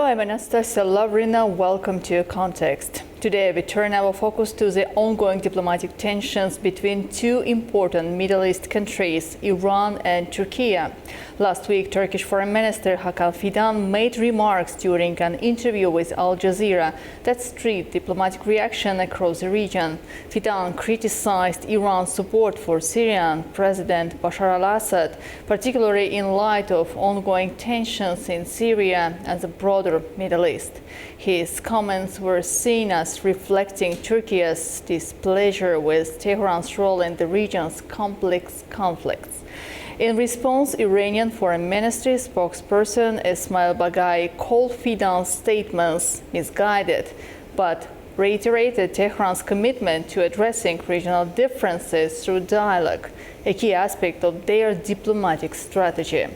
Hello, I'm Anastasia Lavrina. Welcome to Context. Today we turn our focus to the ongoing diplomatic tensions between two important Middle East countries, Iran and Turkey. Last week, Turkish Foreign Minister Hakan Fidan made remarks during an interview with Al Jazeera that stirred diplomatic reaction across the region. Fidan criticized Iran's support for Syrian President Bashar al-Assad, particularly in light of ongoing tensions in Syria and the broader Middle East. His comments were seen as reflecting Turkey's displeasure with Tehran's role in the region's complex conflicts. In response, Iranian Foreign Ministry spokesperson Ismail Baghai called Fidan's statements misguided, but reiterated Tehran's commitment to addressing regional differences through dialogue, a key aspect of their diplomatic strategy.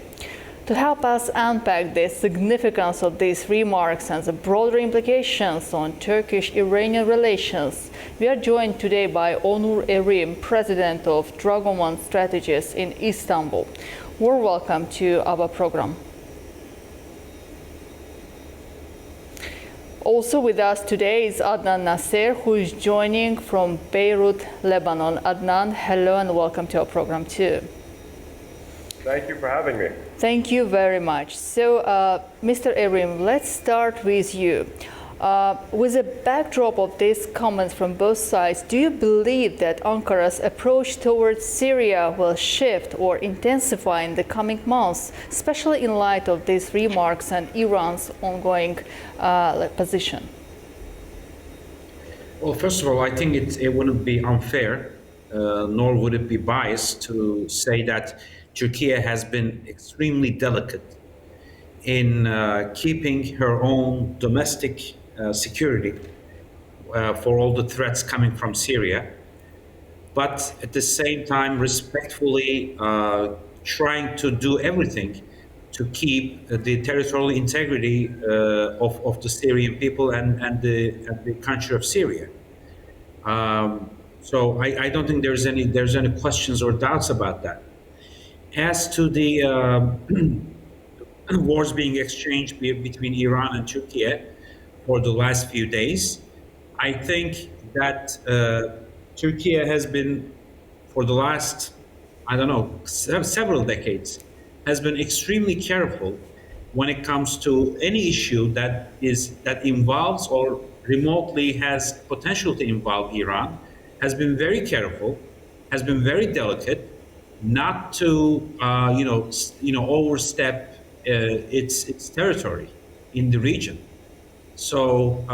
To help us unpack the significance of these remarks and the broader implications on Turkish-Iranian relations, we are joined today by Onur Erim, President of Dragoman Strategies in Istanbul. Warm welcome to our program. Also with us today is Adnan Nasser, who is joining from Beirut, Lebanon. Adnan, hello and welcome to our program too. Thank you for having me. Thank you very much. So, Mr. Erim, let's start with you. With the backdrop of these comments from both sides, do you believe that Ankara's approach towards Syria will shift or intensify in the coming months, especially in light of these remarks and Iran's ongoing position? Well, first of all, I think it wouldn't be unfair, nor would it be biased to say that Turkey has been extremely delicate in keeping her own domestic security for all the threats coming from Syria, but at the same time respectfully trying to do everything to keep the territorial integrity of the Syrian people and the country of Syria. So I don't think there's any questions or doubts about that. As to the wars being exchanged between Iran and Turkey for the last few days, I think that Turkey has been, for the last, several decades, has been extremely careful when it comes to any issue that involves or remotely has potential to involve Iran, has been very careful, has been very delicate, not to overstep its territory in the region. So,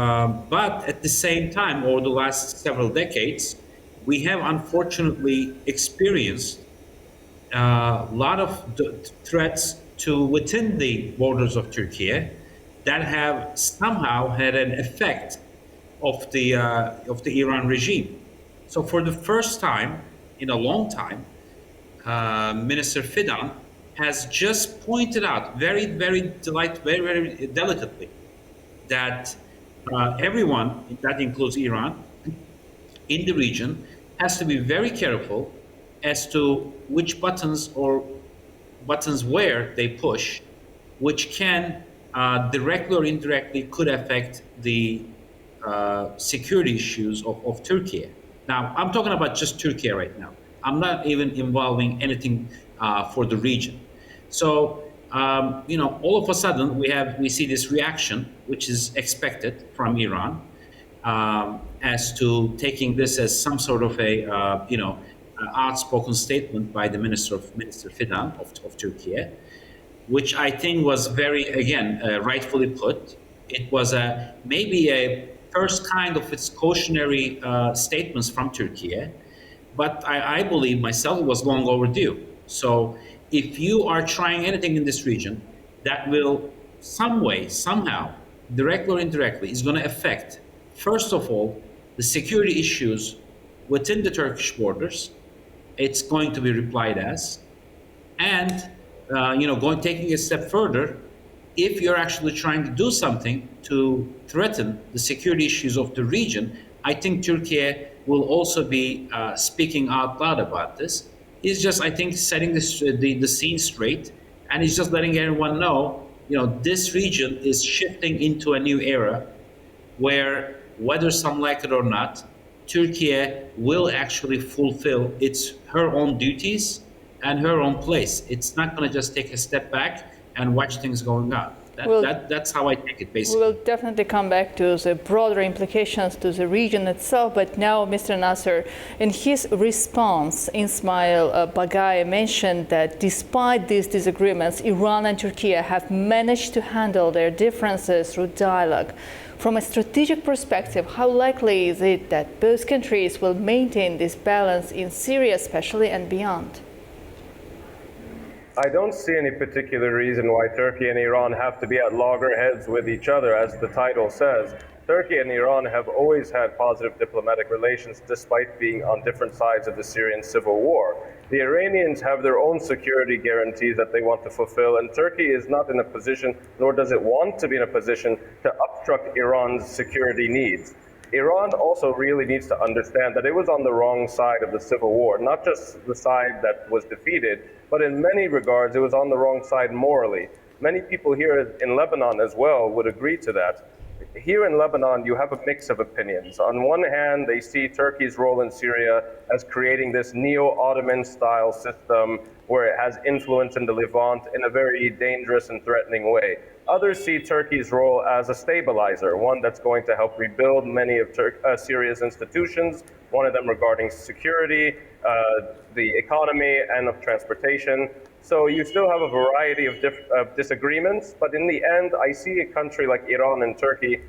but at the same time, over the last several decades, we have unfortunately experienced a lot of threats to within the borders of Turkey that have somehow had an effect of the Iran regime. So, for the first time in a long time, Minister Fidan has just pointed out very delicately that everyone, that includes Iran, in the region has to be very careful as to which buttons where they push, which can directly or indirectly could affect the security issues of Turkey. Now, I'm talking about just Turkey right now. I'm not even involving anything for the region. So, all of a sudden we see this reaction, which is expected from Iran, as to taking this as some sort of a outspoken statement by the Minister Fidan of Turkey, which I think was very, again, rightfully put. It was maybe a first kind of its cautionary statements from Turkey. But I believe myself it was long overdue. So if you are trying anything in this region that will some way, somehow, directly or indirectly, is going to affect, first of all, the security issues within the Turkish borders, it's going to be replied as. And, taking a step further, if you're actually trying to do something to threaten the security issues of the region, I think Turkey will also be speaking out loud about this. He's just, I think, setting the scene straight, and he's just letting everyone know this region is shifting into a new era where, whether some like it or not, Turkey will actually fulfill her own duties and her own place. It's not going to just take a step back and watch things going on. Well, That's how I take it, we basically. will definitely come back to the broader implications to the region itself, but now Mr. Nasser, in his response, Ismail Bagai mentioned that despite these disagreements, Iran and Turkey have managed to handle their differences through dialogue. From a strategic perspective, how likely is it that both countries will maintain this balance in Syria especially and beyond? I don't see any particular reason why Turkey and Iran have to be at loggerheads with each other, as the title says. Turkey and Iran have always had positive diplomatic relations despite being on different sides of the Syrian civil war. The Iranians have their own security guarantees that they want to fulfill, and Turkey is not in a position, nor does it want to be in a position, to obstruct Iran's security needs. Iran also really needs to understand that it was on the wrong side of the civil war, not just the side that was defeated, but in many regards, it was on the wrong side morally. Many people here in Lebanon as well would agree to that. Here in Lebanon, you have a mix of opinions. On one hand, they see Turkey's role in Syria as creating this neo-Ottoman style system where it has influence in the Levant in a very dangerous and threatening way. Others see Turkey's role as a stabilizer, one that's going to help rebuild many of Syria's institutions, one of them regarding security, the economy, and of transportation. So you still have a variety of disagreements, but in the end, I see a country like Iran and Turkey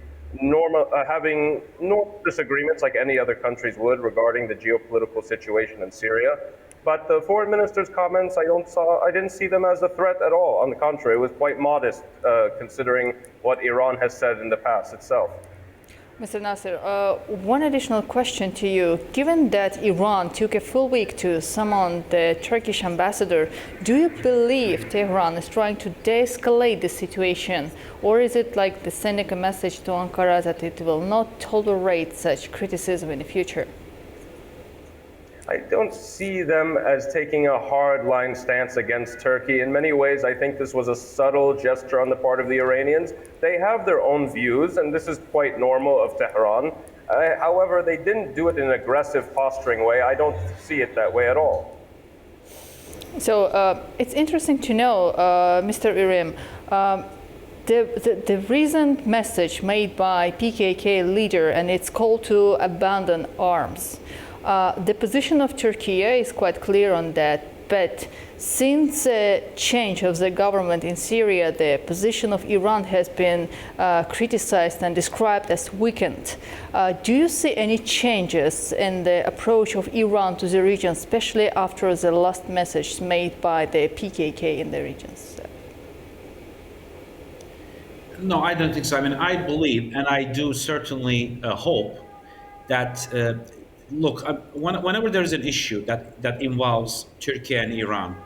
having normal disagreements like any other countries would regarding the geopolitical situation in Syria. But the foreign minister's comments, I didn't see them as a threat at all. On the contrary, it was quite modest considering what Iran has said in the past itself. Mr. Nasser, one additional question to you. Given that Iran took a full week to summon the Turkish ambassador, do you believe Tehran is trying to de-escalate the situation? Or is it like the sending a message to Ankara that it will not tolerate such criticism in the future? I don't see them as taking a hardline stance against Turkey. In many ways, I think this was a subtle gesture on the part of the Iranians. They have their own views, and this is quite normal of Tehran. However, they didn't do it in an aggressive, posturing way. I don't see it that way at all. So it's interesting to know, Mr. Irim, the recent message made by PKK leader and its call to abandon arms. The position of Turkey is quite clear on that, but since the change of the government in Syria, the position of Iran has been criticized and described as weakened. Do you see any changes in the approach of Iran to the region, especially after the last message made by the PKK in the regions? No, I don't think so. I mean, I believe, and I do certainly hope that look, whenever there's an issue that involves Turkey and Iran,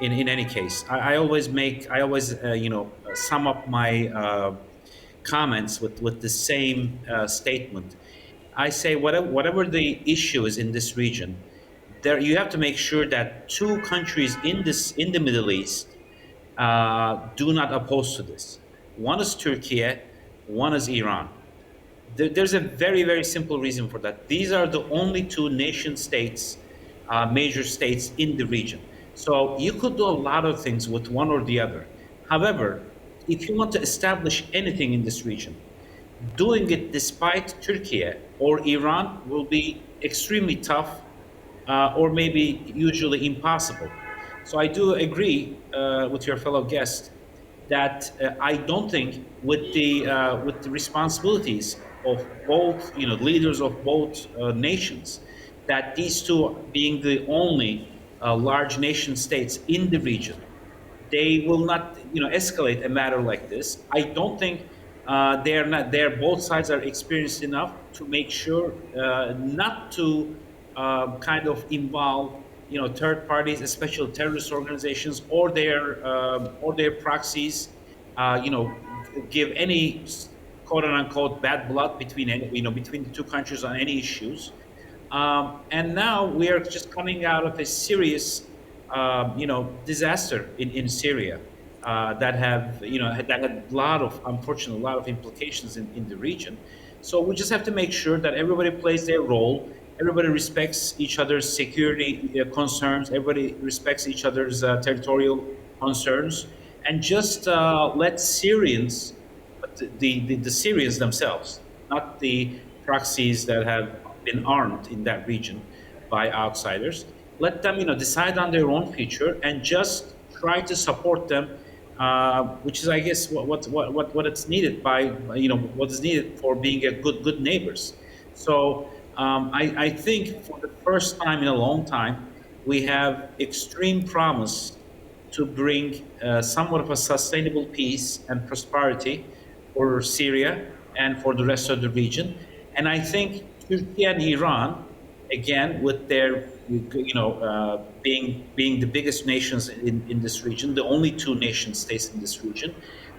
in any case, I always sum up my comments with the same statement. I say whatever the issue is in this region, there you have to make sure that two countries in the Middle East do not oppose to this. One is Turkey, one is Iran. There's a very, very simple reason for that. These are the only two nation states, major states in the region. So you could do a lot of things with one or the other. However, if you want to establish anything in this region, doing it despite Turkey or Iran will be extremely tough or maybe usually impossible. So I do agree with your fellow guest that I don't think with the responsibilities of both leaders of both nations, that these two being the only large nation states in the region, they will not escalate a matter like this. I don't think they're both sides are experienced enough to make sure not to kind of involve third parties, especially terrorist organizations or their proxies, give any quote unquote bad blood between between the two countries on any issues. And now we are just coming out of a serious disaster in Syria. that have, that had a lot of, unfortunately, a lot of implications in the region. So we just have to make sure that everybody plays their role, everybody respects each other's security concerns, everybody respects each other's territorial concerns, and just let Syrians, the Syrians themselves, not the proxies that have been armed in that region by outsiders. Let them, decide on their own future and just try to support them, which is, I guess, what it's needed what is needed for being a good neighbors. So I think for the first time in a long time, we have extreme promise to bring somewhat of a sustainable peace and prosperity for Syria and for the rest of the region. And I think Turkey and Iran, again, with their, being the biggest nations in this region, the only two nation states in this region,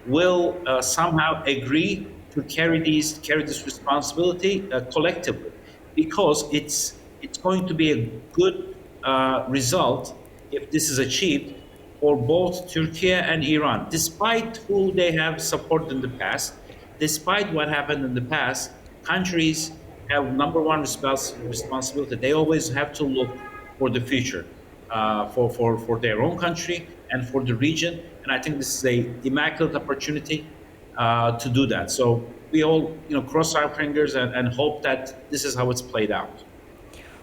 will somehow agree to carry this responsibility collectively, because it's going to be a good result if this is achieved for both Turkey and Iran, despite who they have supported in the past, despite what happened in the past. Countries have number one responsibility. They always have to look for the future, for their own country and for the region. And I think this is a immaculate opportunity to do that. So we all, cross our fingers and hope that this is how it's played out.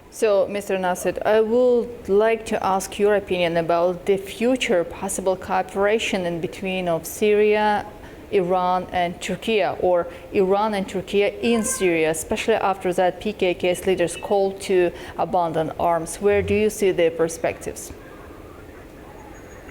So, Mr. Nasser, I would like to ask your opinion about the future possible cooperation in between of Syria, Iran and Turkey, or Iran and Turkey in Syria, especially after that PKK's leaders called to abandon arms. Where do you see their perspectives?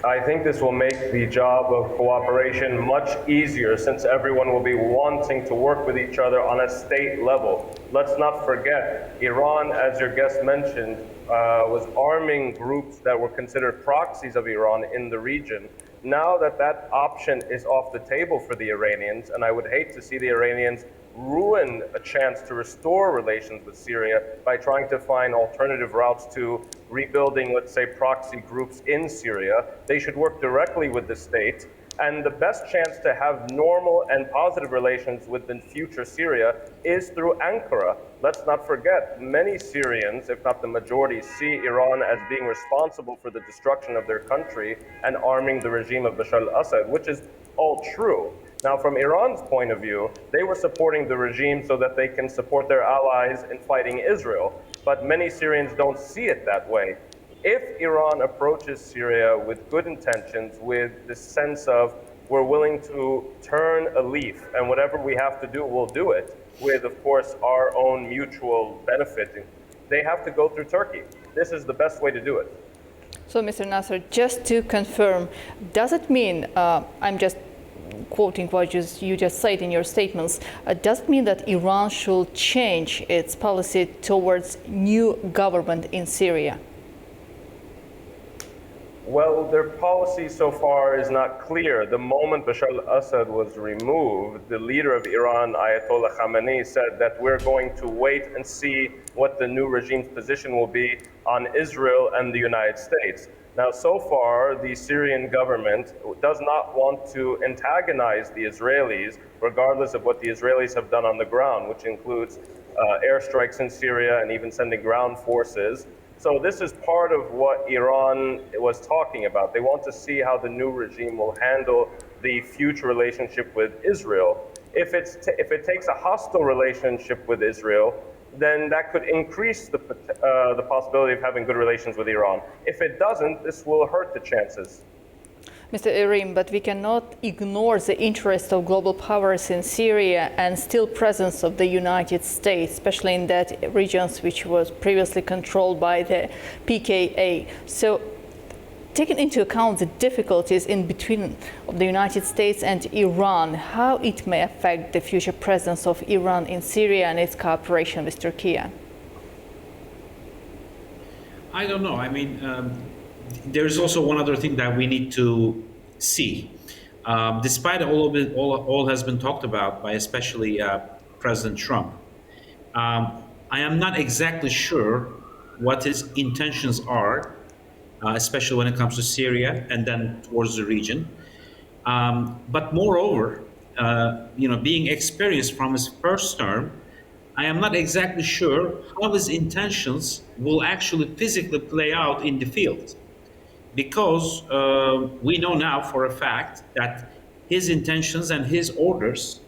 I think this will make the job of cooperation much easier, since everyone will be wanting to work with each other on a state level. Let's not forget, Iran, as your guest mentioned, was arming groups that were considered proxies of Iran in the region. Now that that option is off the table for the Iranians, and I would hate to see the Iranians ruin a chance to restore relations with Syria by trying to find alternative routes to rebuilding, let's say, proxy groups in Syria. They should work directly with the state. And the best chance to have normal and positive relations with the future Syria is through Ankara. Let's not forget, many Syrians, if not the majority, see Iran as being responsible for the destruction of their country and arming the regime of Bashar al-Assad, which is all true. Now, from Iran's point of view, they were supporting the regime so that they can support their allies in fighting Israel. But many Syrians don't see it that way. If Iran approaches Syria with good intentions, with the sense of we're willing to turn a leaf and whatever we have to do, we'll do it, with, of course, our own mutual benefiting, they have to go through Turkey. This is the best way to do it. So, Mr. Nasser, just to confirm, does it mean, I'm just quoting what you just said in your statements, does it mean that Iran should change its policy towards new government in Syria? Well, their policy so far is not clear. The moment Bashar al-Assad was removed, the leader of Iran, Ayatollah Khamenei, said that we're going to wait and see what the new regime's position will be on Israel and the United States. Now, so far, the Syrian government does not want to antagonize the Israelis, regardless of what the Israelis have done on the ground, which includes airstrikes in Syria and even sending ground forces. So this is part of what Iran was talking about. They want to see how the new regime will handle the future relationship with Israel. If it takes a hostile relationship with Israel, then that could increase the possibility of having good relations with Iran. If it doesn't, this will hurt the chances. Mr. Erim, but we cannot ignore the interest of global powers in Syria and still presence of the United States, especially in that regions which was previously controlled by the PKK. So, taking into account the difficulties in between of the United States and Iran, how it may affect the future presence of Iran in Syria and its cooperation with Turkey? I don't know. I mean, there's also one other thing that we need to see. Despite all of it, all has been talked about by especially President Trump. I am not exactly sure what his intentions are, especially when it comes to Syria and then towards the region. But moreover, being experienced from his first term, I am not exactly sure how his intentions will actually physically play out in the field, because we know now for a fact that his intentions and his orders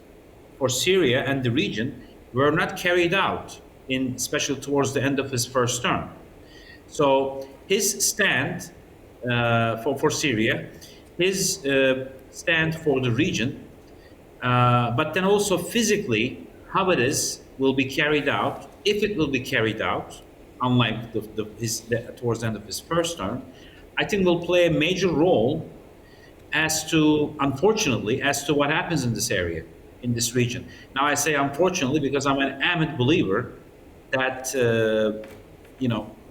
for Syria and the region were not carried out, especially towards the end of his first term. So his stand for Syria, his stand for the region, but then also physically how it will be carried out, if it will be carried out, unlike towards the end of his first term, I think will play a major role as to, unfortunately, as to what happens in this area, in this region. Now, I say unfortunately because I'm an avid believer that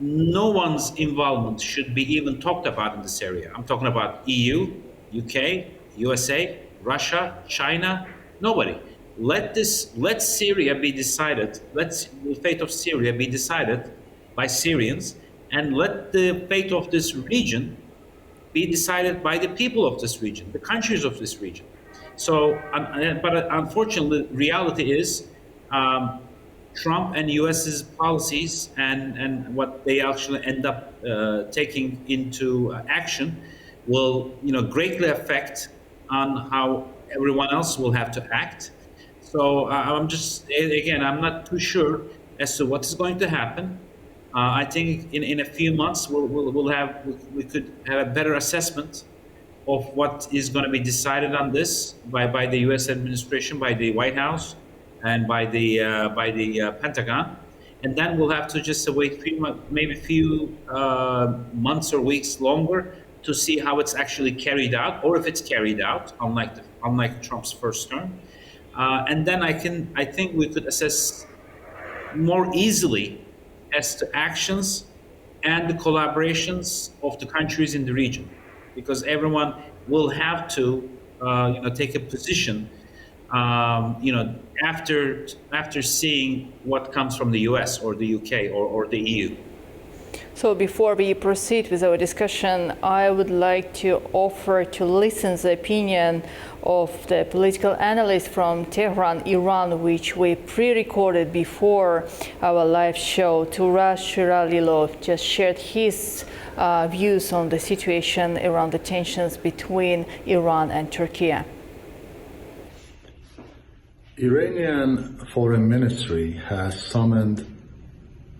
no one's involvement should be even talked about in this area. I'm talking about EU, UK, USA, Russia, China, nobody. Let Syria be decided. Let the fate of Syria be decided by Syrians, and let the fate of this region be decided by the people of this region, the countries of this region. So, but unfortunately, reality is Trump and US's policies and what they actually end up taking into action will, greatly affect on how everyone else will have to act. So I'm not too sure as to what is going to happen. I think in a few months we could have a better assessment of what is going to be decided on this by the U.S. administration, by the White House, and by the Pentagon, and then we'll have to just wait maybe a few months or weeks longer to see how it's actually carried out, or if it's carried out, unlike Trump's first term, and then I think we could assess more easily as to actions and the collaborations of the countries in the region, because everyone will have to take a position after seeing what comes from the US or the UK or the EU. So before we proceed with our discussion, I would like to offer to listeners the opinion of the political analyst from Tehran, Iran, which we pre-recorded before our live show. Turas Shiralilov just shared his views on the situation around the tensions between Iran and Turkey. Iranian Foreign Ministry has summoned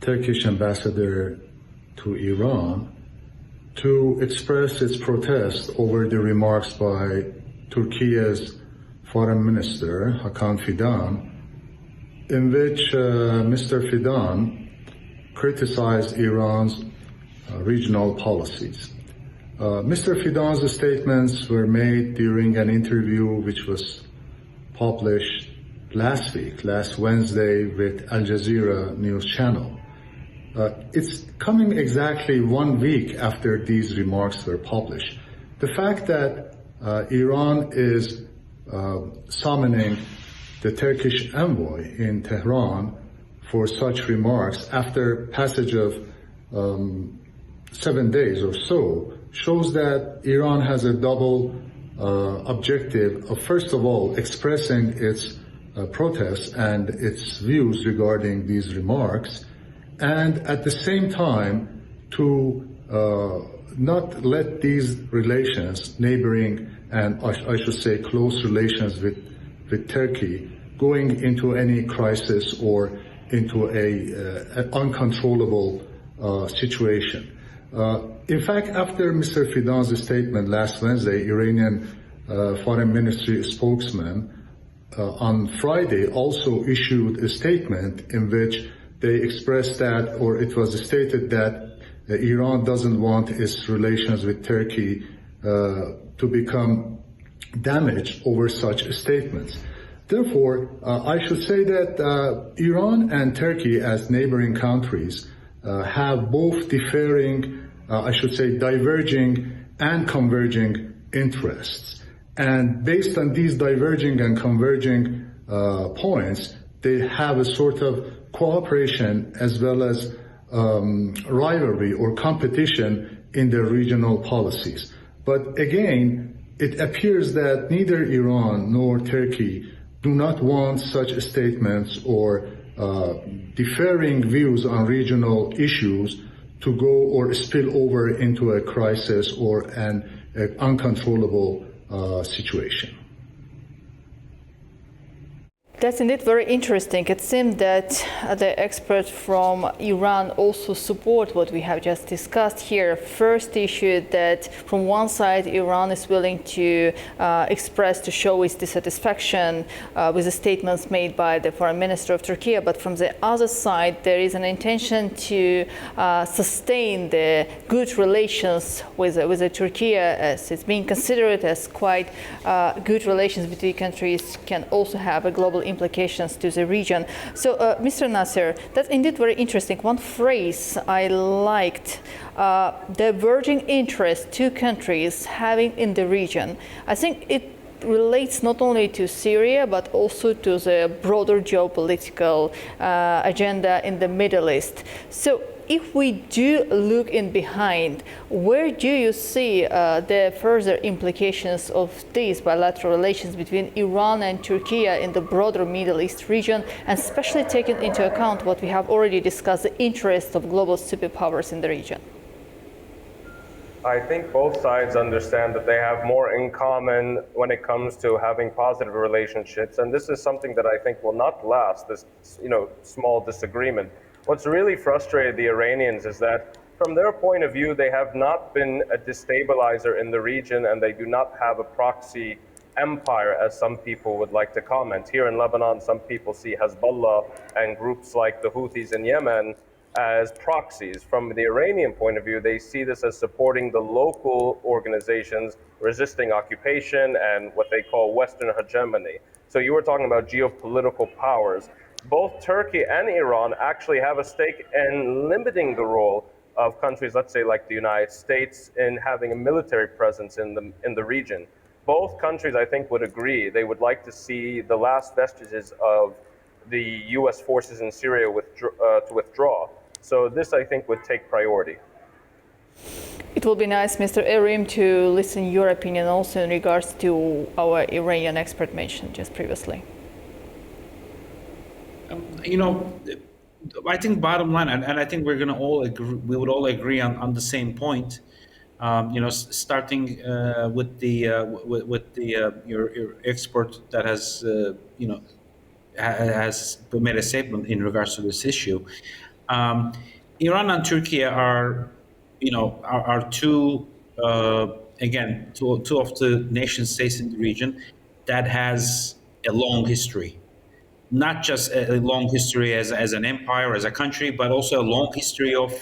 Turkish ambassador to Iran to express its protest over the remarks by Turkey's Foreign Minister Hakan Fidan, in which Mr. Fidan criticized Iran's regional policies. Mr. Fidan's statements were made during an interview which was published last Wednesday with Al Jazeera news channel. It's coming exactly 1 week after these remarks were published. The fact that Iran is summoning the Turkish envoy in Tehran for such remarks after passage of 7 days or so shows that Iran has a double objective of, first of all, expressing its protests and its views regarding these remarks, and at the same time to not let these relations, neighboring and I should say close relations with Turkey, going into any crisis or into an uncontrollable situation. In fact, after Mr. Fidan's statement last Wednesday, Iranian Foreign Ministry spokesman on Friday also issued a statement in which they expressed that, or it was stated that Iran doesn't want its relations with Turkey to become damaged over such statements. Therefore, I should say that Iran and Turkey as neighboring countries have both differing, diverging and converging interests. And based on these diverging and converging points, they have a sort of cooperation as well as rivalry or competition in their regional policies. But again, it appears that neither Iran nor Turkey do not want such statements or differing views on regional issues to go or spill over into a crisis or an uncontrollable situation. That's indeed very interesting. It seems that the experts from Iran also support what we have just discussed here. First issue that from one side, Iran is willing to express, to show its dissatisfaction with the statements made by the foreign minister of Turkey. But from the other side, there is an intention to sustain the good relations with Turkey, as it's being considered as quite good relations between countries can also have a global implications to the region. So, Mr. Nasser, that's indeed very interesting. One phrase I liked, diverging interests two countries having in the region. I think it relates not only to Syria, but also to the broader geopolitical agenda in the Middle East. So, if we do look in behind, where do you see the further implications of these bilateral relations between Iran and Turkey in the broader Middle East region, and especially taking into account what we have already discussed, the interests of global superpowers in the region? I think both sides understand that they have more in common when it comes to having positive relationships, and this is something that I think will not last, this small disagreement. What's really frustrated the Iranians is that from their point of view, they have not been a destabilizer in the region, and they do not have a proxy empire, as some people would like to comment. Here in Lebanon, some people see Hezbollah and groups like the Houthis in Yemen as proxies. From the Iranian point of view, they see this as supporting the local organizations resisting occupation and what they call Western hegemony. So you were talking about geopolitical powers. Both Turkey and Iran actually have a stake in limiting the role of countries, let's say like the United States, in having a military presence in the region. Both countries, I think, would agree. They would like to see the last vestiges of the U.S. forces in Syria to withdraw. So this, I think, would take priority. It will be nice, Mr. Erim, to listen your opinion also in regards to our Iranian expert mentioned just previously. I think bottom line, and I think we're going to all agree, we would all agree on the same point. Starting with your expert that has has made a statement in regards to this issue. Iran and Turkey are two two of the nation states in the region that has a long history. Not just a long history as an empire, as a country, but also a long history of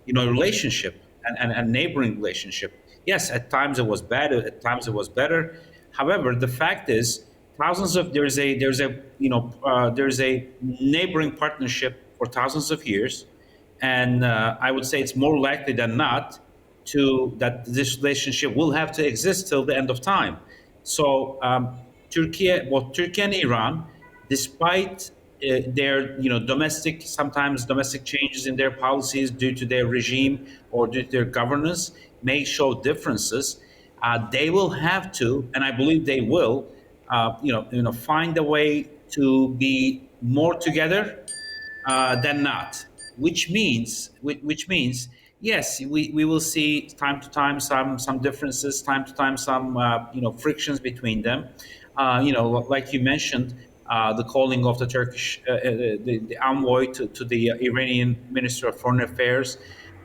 relationship and neighboring relationship. Yes, at times it was bad, at times it was better. However, the fact is, there's a neighboring partnership for thousands of years, and I would say it's more likely than not that this relationship will have to exist till the end of time. So Turkey and Iran, despite their sometimes domestic changes in their policies due to their regime or due to their governance may show differences, they will have to, and I believe they will, find a way to be more together than not. Which means, yes, we will see time to time some differences, time to time some frictions between them. Like you mentioned, the calling of the Turkish the envoy to the Iranian Minister of Foreign Affairs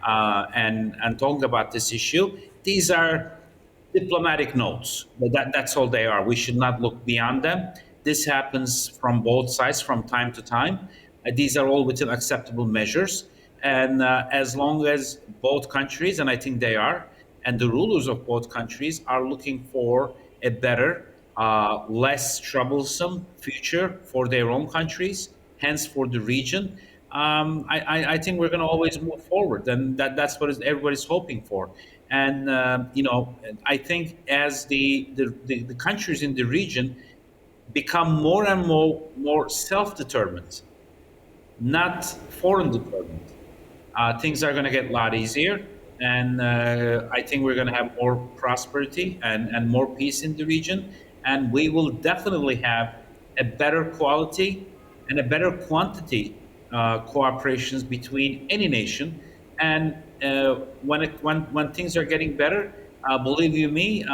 and talking about this issue. These are diplomatic notes. That's all they are. We should not look beyond them. This happens from both sides from time to time. These are all within acceptable measures. And as long as both countries, and I think they are, and the rulers of both countries are looking for a better, less troublesome future for their own countries, hence for the region, I think we're going to always move forward. And that's what everybody's hoping for. And, I think as the countries in the region become more and more self-determined, not foreign determined, things are going to get a lot easier. and I think we're going to have more prosperity and more peace in the region, and we will definitely have a better quality and a better quantity cooperations between any nation. And when things are getting better, believe you me,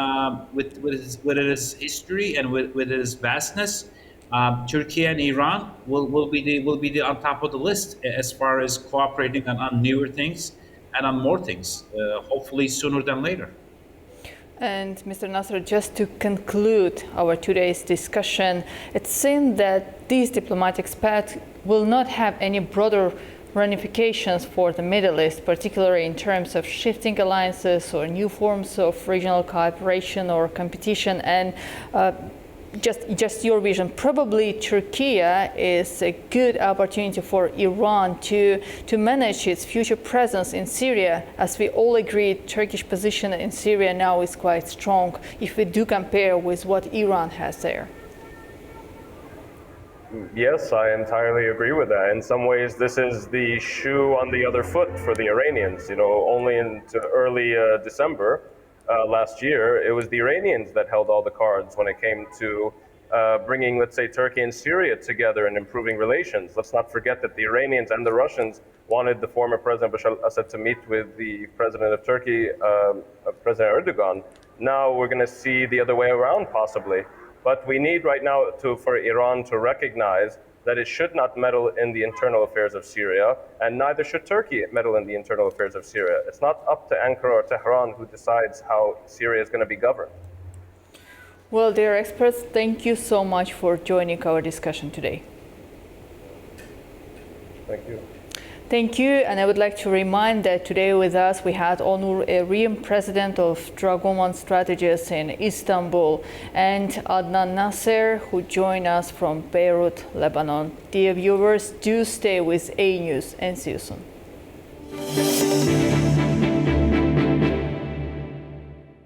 with its history and with its vastness, Turkey and Iran will be on top of the list as far as cooperating on newer things and on more things. Hopefully sooner than later. And Mr. Nasser, just to conclude our today's discussion, it seems that these diplomatic paths will not have any broader ramifications for the Middle East, particularly in terms of shifting alliances or new forms of regional cooperation or competition. And just your vision, probably Turkey is a good opportunity for Iran to manage its future presence in Syria. As we all agree, Turkish position in Syria now is quite strong if we do compare with what Iran has there. Yes, I entirely agree with that. In some ways, this is the shoe on the other foot for the Iranians. Only into early December last year, it was the Iranians that held all the cards when it came to bringing, let's say, Turkey and Syria together and improving relations. Let's not forget that the Iranians and the Russians wanted the former President Bashar al-Assad to meet with the President of Turkey, President Erdogan. Now we're going to see the other way around, possibly. But we need right now for Iran to recognize that it should not meddle in the internal affairs of Syria, and neither should Turkey meddle in the internal affairs of Syria. It's not up to Ankara or Tehran who decides how Syria is going to be governed. Well, dear experts, thank you so much for joining our discussion today. Thank you. Thank you, and I would like to remind that today with us we had Onur Evrim, President of Dragoman Strategies in Istanbul, and Adnan Nasser, who joined us from Beirut, Lebanon. Dear viewers, do stay with A News and see you soon.